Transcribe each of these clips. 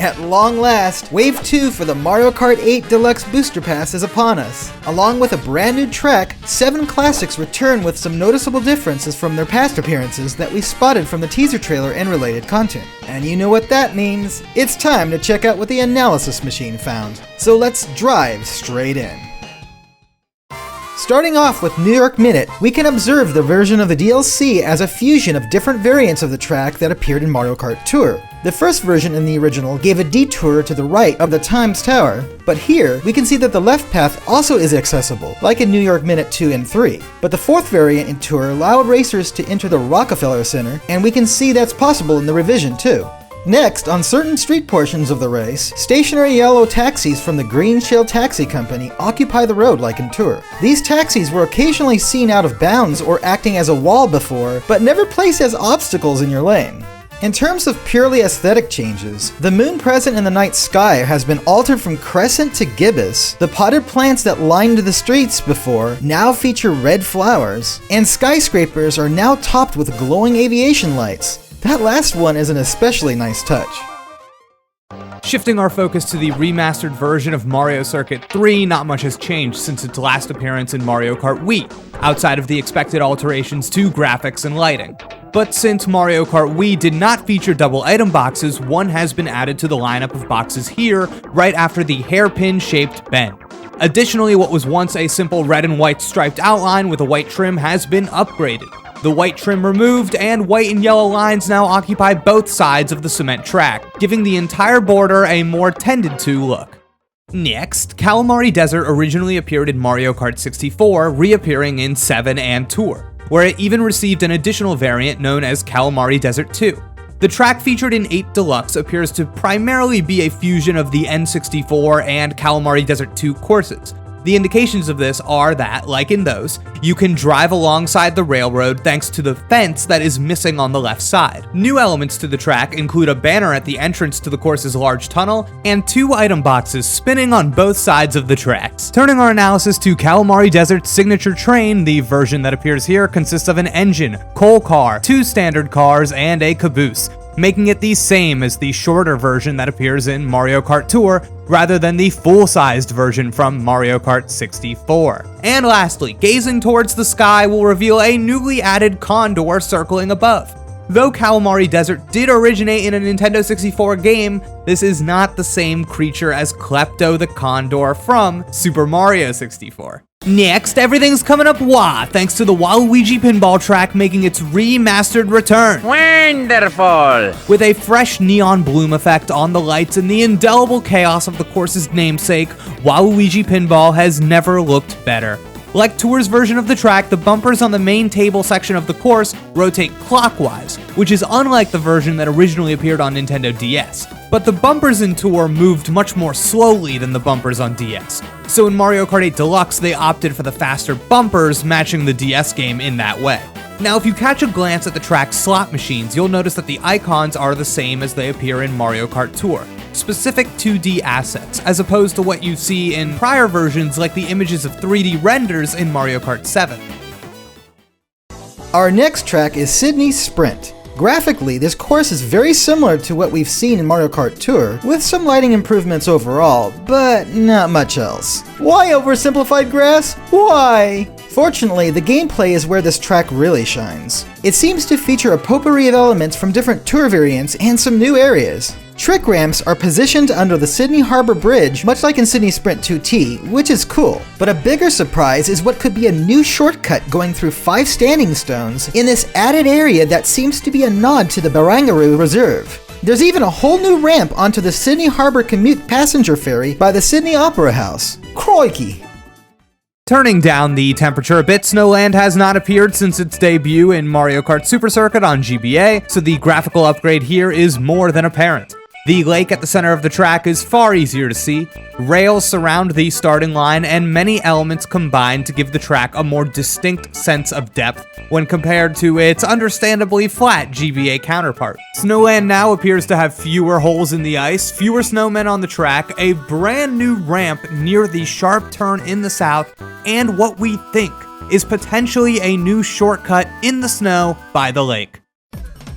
At long last, Wave 2 for the Mario Kart 8 Deluxe Booster Pass is upon us. Along with a brand new track, 7 classics return with some noticeable differences from their past appearances that we spotted from the teaser trailer and related content. And you know what that means. It's time to check out what the analysis machine found. So let's drive straight in. Starting off with New York Minute, we can observe the version of the DLC as a fusion of different variants of the track that appeared in Mario Kart Tour. The first version in the original gave a detour to the right of the Times Tower, but here we can see that the left path also is accessible, like in New York Minute 2 and 3. But the fourth variant in Tour allowed racers to enter the Rockefeller Center, and we can see that's possible in the revision too. Next, on certain street portions of the race, stationary yellow taxis from the Green Shell Taxi Company occupy the road like in Tour. These taxis were occasionally seen out of bounds or acting as a wall before, but never placed as obstacles in your lane. In terms of purely aesthetic changes, the moon present in the night sky has been altered from crescent to gibbous, the potted plants that lined the streets before now feature red flowers, and skyscrapers are now topped with glowing aviation lights. That last one is an especially nice touch. Shifting our focus to the remastered version of Mario Circuit 3, not much has changed since its last appearance in Mario Kart Wii, outside of the expected alterations to graphics and lighting. But since Mario Kart Wii did not feature double item boxes, one has been added to the lineup of boxes here, right after the hairpin-shaped bend. Additionally, what was once a simple red and white striped outline with a white trim has been upgraded. The white trim removed, and white and yellow lines now occupy both sides of the cement track, giving the entire border a more tended-to look. Next, Kalimari Desert originally appeared in Mario Kart 64, reappearing in 7 and Tour, where it even received an additional variant known as Kalimari Desert 2. The track featured in 8 Deluxe appears to primarily be a fusion of the N64 and Kalimari Desert 2 courses. The indications of this are that, like in those, you can drive alongside the railroad thanks to the fence that is missing on the left side. New elements to the track include a banner at the entrance to the course's large tunnel, and 2 item boxes spinning on both sides of the tracks. Turning our analysis to Kalimari Desert's signature train, the version that appears here consists of an engine, coal car, 2 standard cars, and a caboose, making it the same as the shorter version that appears in Mario Kart Tour, rather than the full-sized version from Mario Kart 64. And lastly, gazing towards the sky will reveal a newly added condor circling above. Though Kalimari Desert did originate in a Nintendo 64 game, this is not the same creature as Klepto the Condor from Super Mario 64. Next, everything's coming up wah, thanks to the Waluigi Pinball track making its remastered return. Wonderful! With a fresh neon bloom effect on the lights and the indelible chaos of the course's namesake, Waluigi Pinball has never looked better. Like Tour's version of the track, the bumpers on the main table section of the course rotate clockwise, which is unlike the version that originally appeared on Nintendo DS. But the bumpers in Tour moved much more slowly than the bumpers on DS. So in Mario Kart 8 Deluxe, they opted for the faster bumpers, matching the DS game in that way. Now, if you catch a glance at the track's slot machines, you'll notice that the icons are the same as they appear in Mario Kart Tour. Specific 2D assets, as opposed to what you see in prior versions like the images of 3D renders in Mario Kart 7. Our next track is Sydney's Sprint. Graphically, this course is very similar to what we've seen in Mario Kart Tour, with some lighting improvements overall, but not much else. Why oversimplified grass? Why? Fortunately, the gameplay is where this track really shines. It seems to feature a potpourri of elements from different Tour variants and some new areas. Trick ramps are positioned under the Sydney Harbour Bridge, much like in Sydney Sprint 2T, which is cool. But a bigger surprise is what could be a new shortcut going through 5 standing stones in this added area that seems to be a nod to the Barangaroo Reserve. There's even a whole new ramp onto the Sydney Harbour Commute passenger ferry by the Sydney Opera House. Crikey! Turning down the temperature a bit, Snow Land has not appeared since its debut in Mario Kart Super Circuit on GBA, so the graphical upgrade here is more than apparent. The lake at the center of the track is far easier to see, rails surround the starting line, and many elements combine to give the track a more distinct sense of depth when compared to its understandably flat GBA counterpart. Snowland now appears to have fewer holes in the ice, fewer snowmen on the track, a brand new ramp near the sharp turn in the south, and what we think is potentially a new shortcut in the snow by the lake.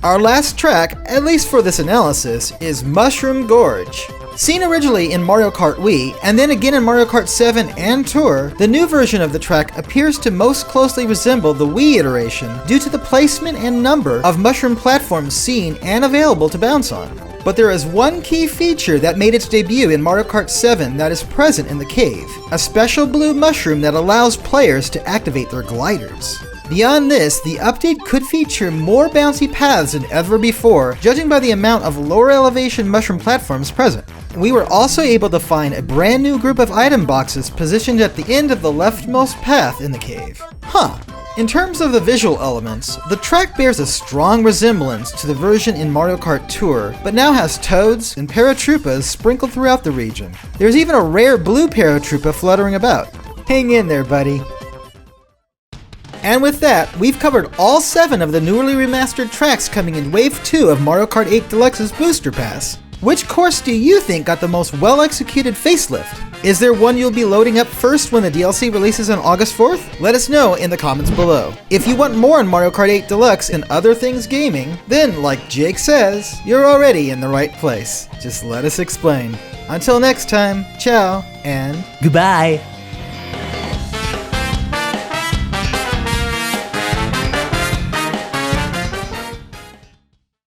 Our last track, at least for this analysis, is Mushroom Gorge. Seen originally in Mario Kart Wii, and then again in Mario Kart 7 and Tour, the new version of the track appears to most closely resemble the Wii iteration due to the placement and number of mushroom platforms seen and available to bounce on. But there is one key feature that made its debut in Mario Kart 7 that is present in the cave, a special blue mushroom that allows players to activate their gliders. Beyond this, the update could feature more bouncy paths than ever before, judging by the amount of lower elevation mushroom platforms present. We were also able to find a brand new group of item boxes positioned at the end of the leftmost path in the cave. In terms of the visual elements, the track bears a strong resemblance to the version in Mario Kart Tour, but now has toads and paratroopas sprinkled throughout the region. There's even a rare blue paratroopa fluttering about. Hang in there, buddy. And with that, we've covered all 7 of the newly remastered tracks coming in Wave 2 of Mario Kart 8 Deluxe's Booster Pass. Which course do you think got the most well-executed facelift? Is there one you'll be loading up first when the DLC releases on August 4th? Let us know in the comments below. If you want more on Mario Kart 8 Deluxe and other things gaming, then, like Jake says, you're already in the right place. Just let us explain. Until next time, ciao, and Goodbye.